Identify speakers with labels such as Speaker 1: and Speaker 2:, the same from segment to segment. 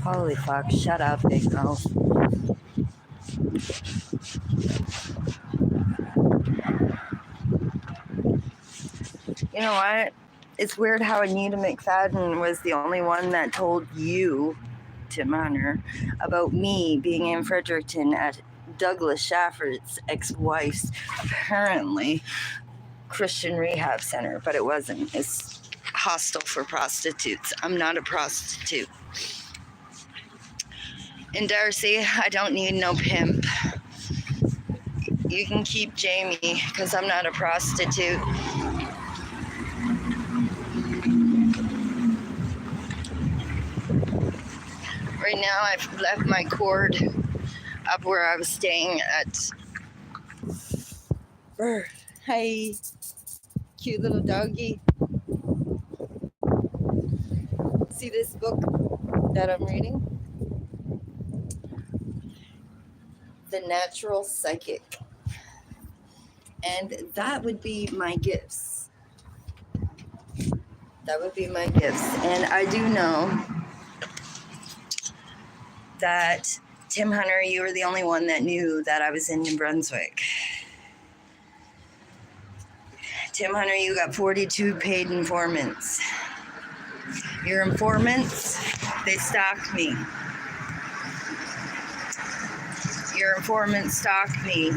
Speaker 1: Holy fuck, shut up, big mouth. You know what? It's weird how Anita McFadden was the only one that told you, Tim Hunter, about me being in Fredericton at Douglas Shafford's ex-wife's apparently Christian rehab center, but it wasn't. It's hostel for prostitutes. I'm not a prostitute. And Darcy, I don't need no pimp. You can keep Jamie because I'm not a prostitute. Right now I've left my cord up where I was staying at. Hey, cute little doggy. See this book that I'm reading? The Natural Psychic. And that would be my gifts. That would be my gifts. And I do know that, Tim Hunter, you were the only one that knew that I was in New Brunswick. Tim Hunter, you got 42 paid informants. Your informants, they stalked me. Your informants stalked me,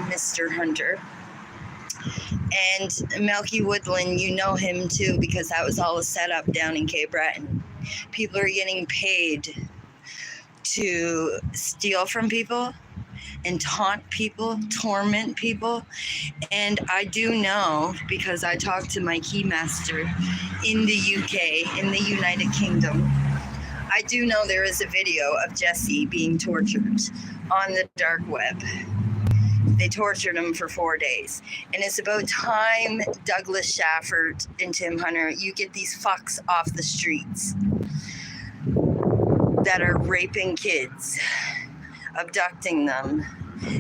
Speaker 1: Mr. Hunter. And Melky Woodland, you know him too, because that was all a setup down in Cape Breton. People are getting paid to steal from people and taunt people, torment people. And I do know, because I talked to my keymaster in the UK, in the United Kingdom, I do know there is a video of Jesse being tortured on the dark web. They tortured him for 4 days. And it's about time, Douglas Shafford and Tim Hunter, you get these fucks off the streets that are raping kids, abducting them,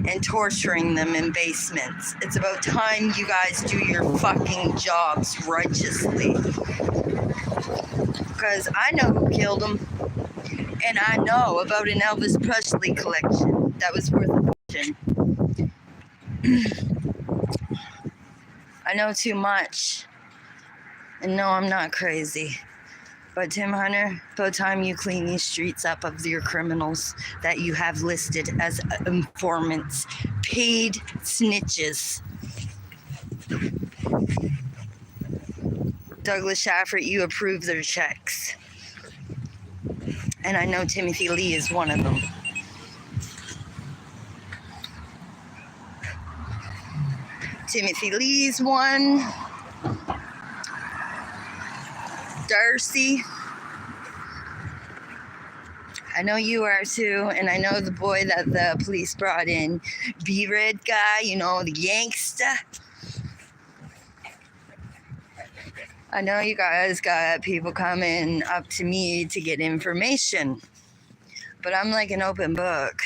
Speaker 1: and torturing them in basements. It's about time you guys do your fucking jobs righteously. Because I know who killed them. And I know about an Elvis Presley collection that was worth a fortune. I know too much. And no, I'm not crazy. But Tim Hunter, about time you clean these streets up of your criminals that you have listed as informants, paid snitches. Douglas Shafford, you approve their checks. And I know Timothy Lee is one of them. Timothy Lee's one. Darcy. I know you are too, and I know the boy that the police brought in, B-Red guy, you know, the Yankster. I know you guys got people coming up to me to get information, but I'm like an open book.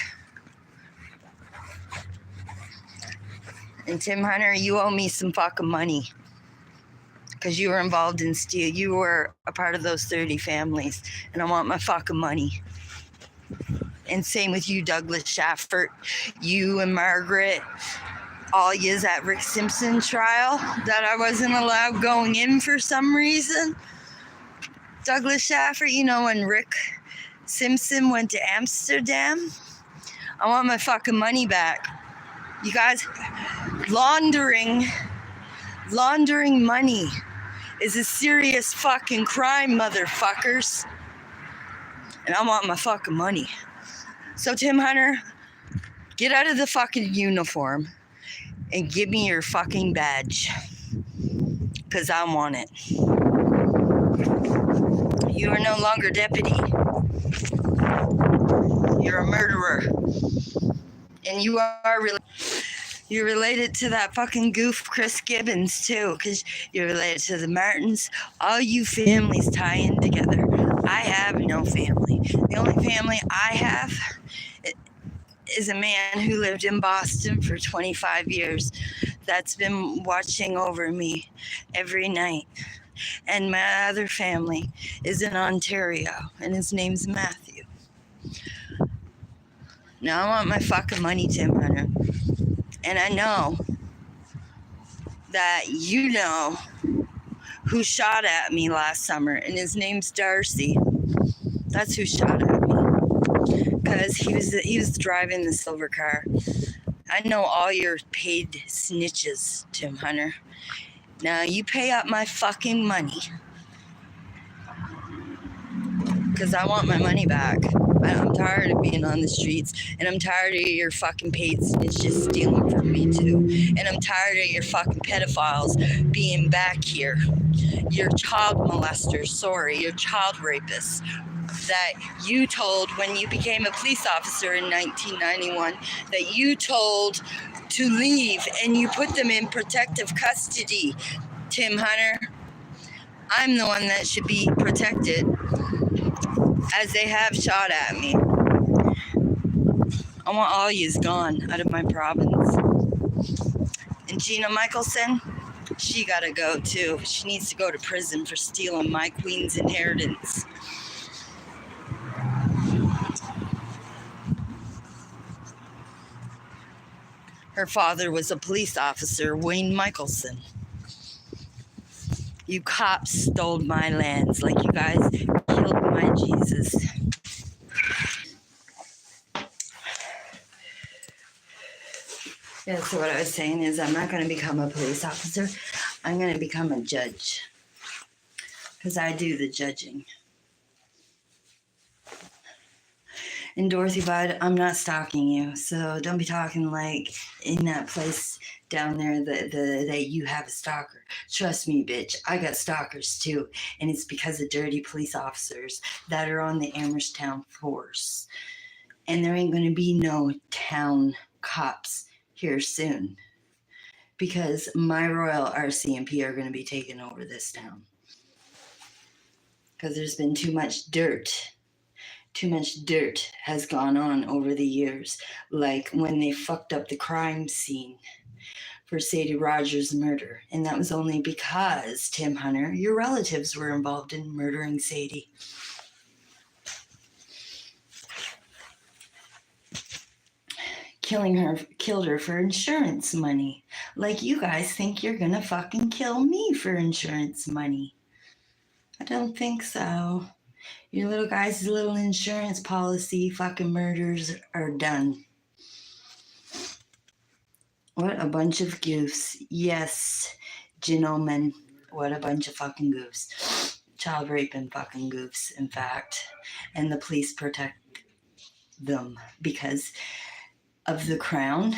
Speaker 1: And Tim Hunter, you owe me some fucking money because you were involved in steal. You were a part of those 30 families, and I want my fucking money. And same with you, Douglas Shafford, you and Margaret, all yous at Rick Simpson trial that I wasn't allowed going in for some reason. Douglas Shafford, you know, when Rick Simpson went to Amsterdam, I want my fucking money back. You guys, laundering money is a serious fucking crime, motherfuckers. And I want my fucking money. So Tim Hunter, get out of the fucking uniform and give me your fucking badge. Because I want it. You are no longer deputy. You're a murderer. And you are you're related to that fucking goof Chris Gibbons too, because you're related to the Martins. All you families tie in together. I have no family. The only family I have is a man who lived in Boston for 25 years that's been watching over me every night. And my other family is in Ontario, and his name's Matthew. Now I want my fucking money, Tim Hunter. And I know that you know who shot at me last summer, and his name's Darcy. That's who shot at me. Because he was driving the silver car. I know all your paid snitches, Tim Hunter. Now you pay up my fucking money. Because I want my money back. I'm tired of being on the streets, and I'm tired of your fucking paid snitches stealing from me too. And I'm tired of your fucking pedophiles being back here. Your child molesters, your child rapists that you told when you became a police officer in 1991 that you told to leave, and you put them in protective custody, Tim Hunter. I'm the one that should be protected, as they have shot at me. I want all yous gone out of my province. And Gina Michelson, she gotta go too. She needs to go to prison for stealing my queen's inheritance. Her father was a police officer, Wayne Michelson. You cops stole my lands like you guys killed my Jesus. Yeah, so what I was saying is I'm not going to become a police officer. I'm going to become a judge. Because I do the judging. And Dorothy Bud, I'm not stalking you. So don't be talking like in that place down there that you have a stalker. Trust me, bitch. I got stalkers too. And it's because of dirty police officers that are on the Amherst Town force. And there ain't going to be no town cops here soon. Because my Royal RCMP are going to be taking over this town. Because there's been too much dirt. Too much dirt has gone on over the years. Like when they fucked up the crime scene for Sadie Rogers' murder. And that was only because, Tim Hunter, your relatives were involved in murdering Sadie. Killed her for insurance money. Like you guys think you're gonna fucking kill me for insurance money. I don't think so. Your little guys' little insurance policy fucking murders are done. What a bunch of goofs. Yes, gentlemen, what a bunch of fucking goofs. Child raping fucking goofs, in fact. And the police protect them because of the crown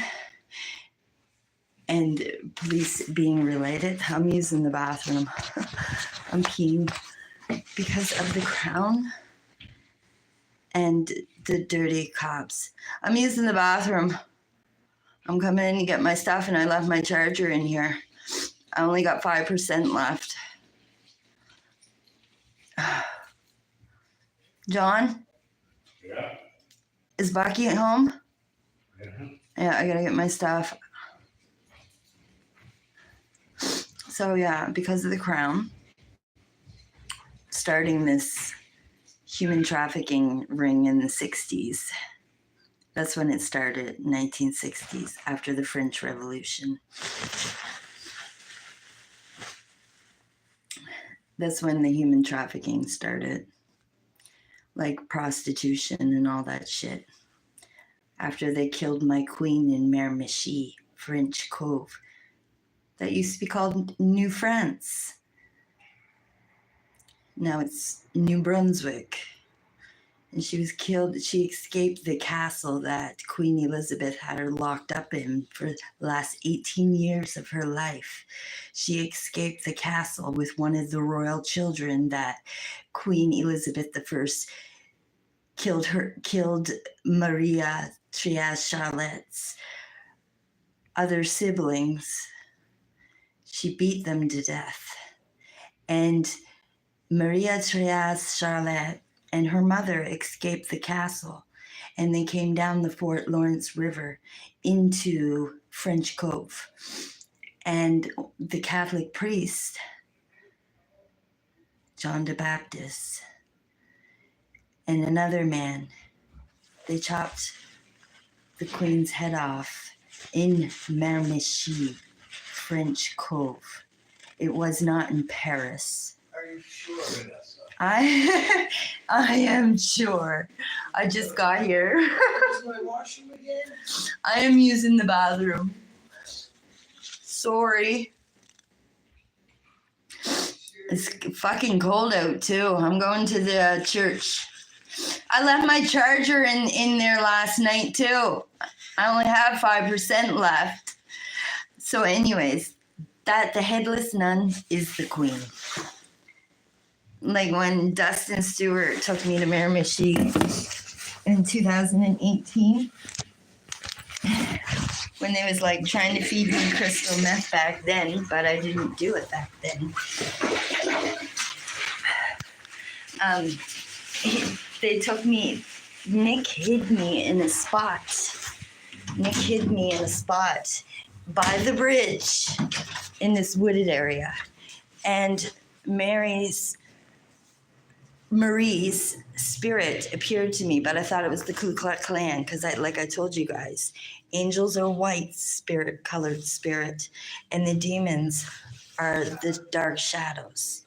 Speaker 1: and police being related. I'm using the bathroom. I'm peeing because of the crown and the dirty cops. I'm using the bathroom. I'm coming in to get my stuff, and I left my charger in here. I only got 5% left. John?
Speaker 2: Yeah.
Speaker 1: Is Bucky at home?
Speaker 2: Yeah.
Speaker 1: Yeah, I gotta get my stuff. So yeah, because of the crown, starting this human trafficking ring in the 60s. That's when it started, 1960s, after the French Revolution. That's when the human trafficking started. Like prostitution and all that shit. After they killed my queen in Miramichi, French Cove. That used to be called New France. Now it's New Brunswick. And she was killed. She escaped the castle that Queen Elizabeth had her locked up in for the last 18 years of her life. She escaped the castle with one of the royal children that Queen Elizabeth I killed Maria Therese Charlotte's other siblings. She beat them to death. And Maria Therese Charlotte and her mother escaped the castle, and they came down the Fort Lawrence River into French Cove. And the Catholic priest John the Baptist, and another man. They chopped the Queen's head off in Miramichi, French Cove. It was not in Paris.
Speaker 2: Are you sure, Vanessa?
Speaker 1: I am sure. I just got here.
Speaker 2: Use my washroom again?
Speaker 1: I am using the bathroom. Sorry. It's fucking cold out too. I'm going to the church. I left my charger in there last night too. I only have 5% left. So anyways, that the headless nun is the queen. Like when Dustin Stewart took me to Miramichi in 2018, when they was like trying to feed me crystal meth back then, but I didn't do it back then. They took me, Nick hid me in a spot. Nick hid me in a spot by the bridge in this wooded area. And Marie's spirit appeared to me, but I thought it was the Ku Klux Klan because, like I told you guys, angels are white colored spirit, and the demons are the dark shadows.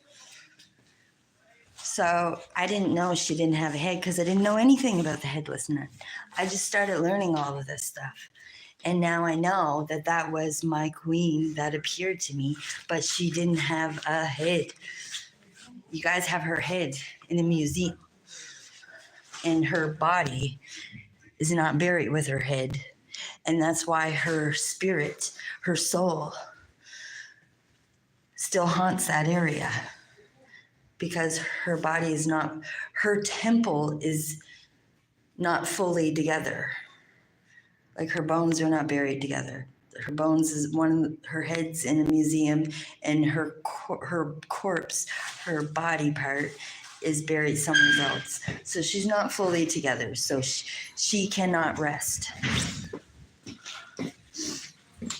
Speaker 1: So I didn't know she didn't have a head because I didn't know anything about the headless nun. I just started learning all of this stuff. And now I know that that was my queen that appeared to me, but she didn't have a head. You guys have her head in a museum, and her body is not buried with her head. And that's why her spirit, her soul, still haunts that area, because her body is not, her temple is not fully together. Like her bones are not buried together. Her bones is her head's in a museum, and her corpse, her body part, is buried somewhere else. So she's not fully together. So she cannot rest.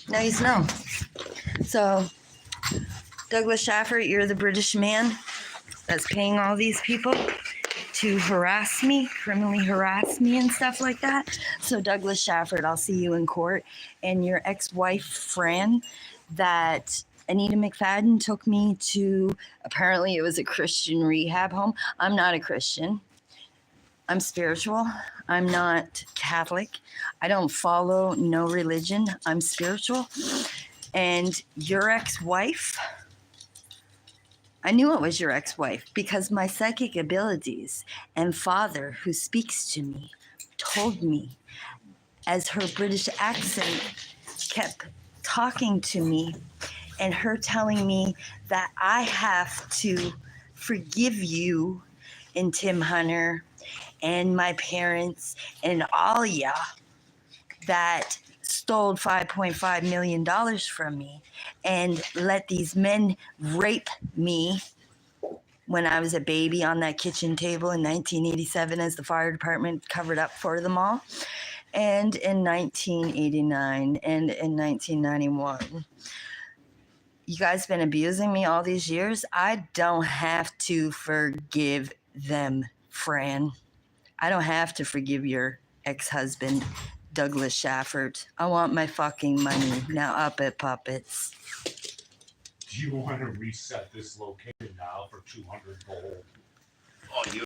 Speaker 1: Nice, no. So Douglas Shaftford, you're the British man that's paying all these people to harass me, criminally harass me and stuff like that. So Douglas Shaftford, I'll see you in court. And your ex-wife, Fran, that Anita McFadden took me to, apparently it was a Christian rehab home. I'm not a Christian. I'm spiritual. I'm not Catholic. I don't follow no religion. I'm spiritual. And your ex-wife, I knew it was your ex-wife because my psychic abilities and father, who speaks to me, told me, as her British accent kept talking to me, and her telling me that I have to forgive you and Tim Hunter and my parents and all ya that stole $5.5 million from me and let these men rape me when I was a baby on that kitchen table in 1987 as the fire department covered up for them all, and in 1989 and in 1991. You guys been abusing me all these years. I don't have to forgive them, Fran. I don't have to forgive your ex-husband, Douglas Shaftford. I want my fucking money. Now up it, puppets.
Speaker 2: Do you want to reset this location now for 200 gold?